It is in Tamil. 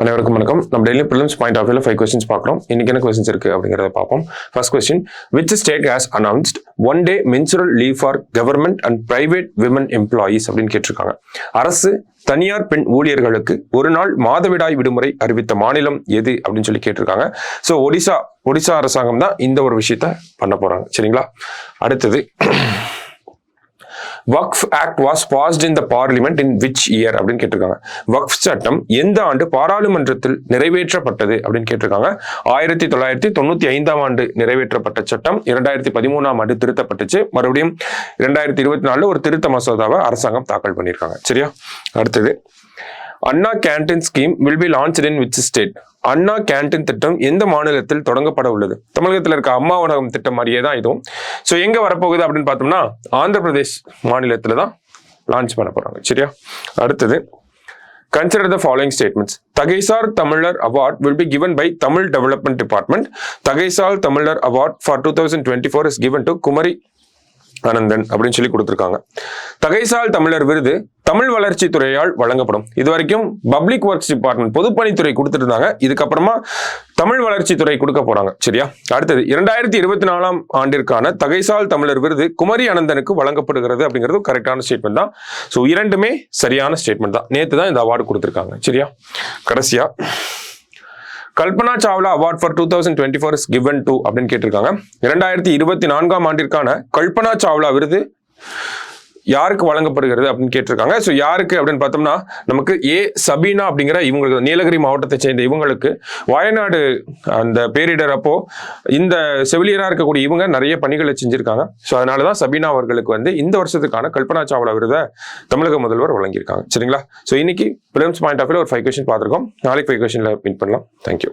அனைவருக்கும் வணக்கம். நம்ம டெய்லி ப்ரிலிம்ஸ் பாயிண்ட் ஆஃப் வியூல 5 கொஸ்டின்ஸ் பார்க்குறோம். இன்னைக்கு என்ன கொஸ்டின்ஸ் இருக்கு அப்படிங்கிறத பார்ப்போம். First question, which state has announced 1 day menstrual leave for government and private women employees அப்படின்னு கேட்டிருக்காங்க. அரசு தனியார் பெண் ஊழியர்களுக்கு ஒரு நாள் மாதவிடாய் விடுமுறை அறிவித்த மாநிலம் எது அப்படின்னு சொல்லி கேட்டிருக்காங்க. ஸோ ஒடிசா அரசாங்கம் தான் இந்த ஒரு விஷயத்த பண்ண போறாங்க. சரிங்களா? அடுத்தது, Waqf act was passed in the parliament in which year அப்படின்னு கேட்டிருக்காங்க. வக்ஃப் சட்டம் எந்த ஆண்டு பாராளுமன்றத்தில் நிறைவேற்றப்பட்டது அப்படின்னு கேட்டிருக்காங்க. 1995 ஆண்டு நிறைவேற்றப்பட்ட சட்டம் 2013 ஆண்டு திருத்தப்பட்டுச்சு. மறுபடியும் 2024 ஒரு திருத்த மசோதாவை அரசாங்கம் தாக்கல் பண்ணியிருக்காங்க. சரியா? அடுத்தது, Anna canteen scheme will be launched in which state? Anna canteen திட்டம் எந்த மாநிலத்தில் தொடங்கப்பட உள்ளது? தமிழகத்தில் இருக்க அம்மா உணவகம் திட்டம் மாதிரியே தான் இதுவும். ஸோ எங்க வரப்போகுது அப்படின்னு பார்த்தோம்னா ஆந்திர பிரதேஷ் மாநிலத்தில் தான் லான்ச் பண்ண போறாங்க. சரியா? அடுத்தது, consider the following statements. தகைசால் தமிழர் award will be given by Tamil Development Department. தகைசால் தமிழர் award for 2024 is given to Kumari Ananthan அப்படின்னு சொல்லி கொடுத்திருக்காங்க. தகைசால் தமிழர் விருது தமிழ் வளர்ச்சி துறையால் வழங்கப்படும். இது வரைக்கும் பப்ளிக் ஒர்க்ஸ் டிபார்ட்மெண்ட் பொதுப்பணித்துறை கொடுத்துட்டு இதுக்கப்புறமா தமிழ் வளர்ச்சி துறை கொடுக்க போறாங்க. சரியா? அடுத்தது, 2024 ஆண்டிற்கான தகைசால் தமிழர் விருது குமரி அனந்தனுக்கு வழங்கப்படுகிறது அப்படிங்கிறது கரெக்டான ஸ்டேட்மெண்ட் தான். ஸோ இரண்டுமே சரியான ஸ்டேட்மெண்ட் தான். நேற்று தான் இந்த அவார்டு கொடுத்திருக்காங்க. சரியா? கடைசியா, Kalpana Chawla award for 2024 is given to அப்படின்னு கேட்டிருக்காங்க. 2024 ஆண்டிற்கான கல்பனா சாவ்லா விருது யாருக்கு வழங்கப்படுகிறது அப்படின்னு கேட்டிருக்காங்க. ஸோ யாருக்கு அப்படின்னு பார்த்தோம்னா நமக்கு சபீனா அப்படிங்கிற இவங்களுக்கு நீலகிரி மாவட்டத்தை சேர்ந்த இவங்களுக்கு வயநாடு அந்த பேரிடர் அப்போ இந்த செவிலியராக இருக்கக்கூடிய இவங்க நிறைய பணிகளை செஞ்சிருக்காங்க. ஸோ அதனாலதான் சபீனா அவர்களுக்கு இந்த வருஷத்துக்கான கல்பனா சாவ்லா விருதை தமிழக முதல்வர் வழங்கியிருக்காங்க. சரிங்களா? ஸோ இன்னைக்கு ப்ரிலிம்ஸ் பாயிண்ட் ஆஃப் வியூல ஒரு 5 கொஸ்டின் பார்த்துருக்கோம். நாளைக்கு 5 கொஸ்டின்ல மீட் பண்ணலாம். தேங்க்யூ.